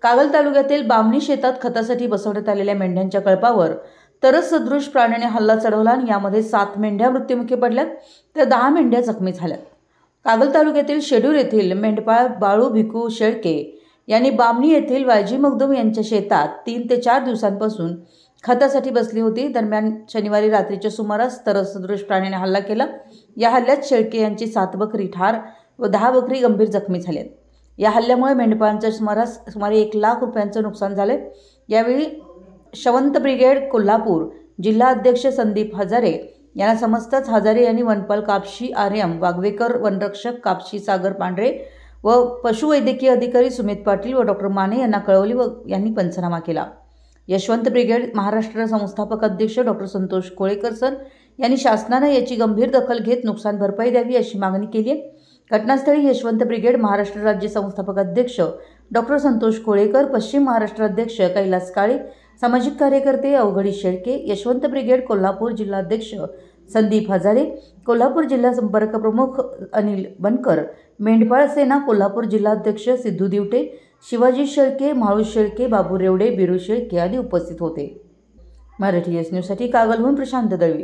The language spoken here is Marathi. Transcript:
कागल तालुक्यातील बामणी शेतात खतासाठी बसवण्यात आलेल्या मेंढ्यांच्या कळपावर तरस सदृश प्राण्याने हल्ला चढवला आणि यामध्ये 7 मेंढ्या मृत्युमुखी पडल्यात तर 10 मेंढ्या जखमी झाल्यात। कागल तालुक्यातील शेडूर येथील मेंढपाळ बाळू भिकू शेळके यांनी बामणी येथील वायजी मगदूम यांच्या शेतात 3 ते 4 दिवसांपासून खतासाठी बसली होती। दरम्यान शनिवारी रात्रीच्या सुमारास तरस सदृश प्राण्याने हल्ला केला। या हल्ल्यात शेळके यांची 7 बकरी ठार व 10 बकरी गंभीर जखमी झाल्यात। या हल्ल्यामुळे मेंढपाळांच्या सुमारे 1 लाख रुपयांचे नुकसान झाले। यावेळी शवंत ब्रिगेड कोल्हापूर जिल्हा अध्यक्ष संदीप हजारे यांना समस्तच हजारे यांनी वनपाल कापशी आर्यम वागवेकर, वनरक्षक कापशी सागर पांढरे व पशुवैद्यकीय अधिकारी सुमित पाटील व डॉक्टर माने यांना कळवली व यांनी पंचनामा केला। यशवंत ब्रिगेड महाराष्ट्र संस्थापक अध्यक्ष डॉक्टर संतोष कोळेकर सर यांनी शासनाने याची गंभीर दखल घेत नुकसान भरपाई द्यावी अशी मागणी केली आहे। घटनास्थळी यशवंत ब्रिगेड महाराष्ट्र राज्य संस्थापक अध्यक्ष डॉक्टर संतोष कोळेकर, पश्चिम महाराष्ट्र अध्यक्ष कैलास काळे, सामाजिक कार्यकर्ते अवघडी शेळके, यशवंत ब्रिगेड कोल्हापूर जिल्हा अध्यक्ष संदीप हजारे, कोल्हापूर जिल्हा संपर्क प्रमुख अनिल बनकर, मेंढपाळ सेना कोल्हापूर जिल्हा अध्यक्ष सिद्धू दिवटे, शिवाजी शेळके, माळू शेळके, बाबू रेवडे, बिरू शेळके आदी उपस्थित होते। मराठी न्यूजसाठी कागलहून प्रशांत दळवी।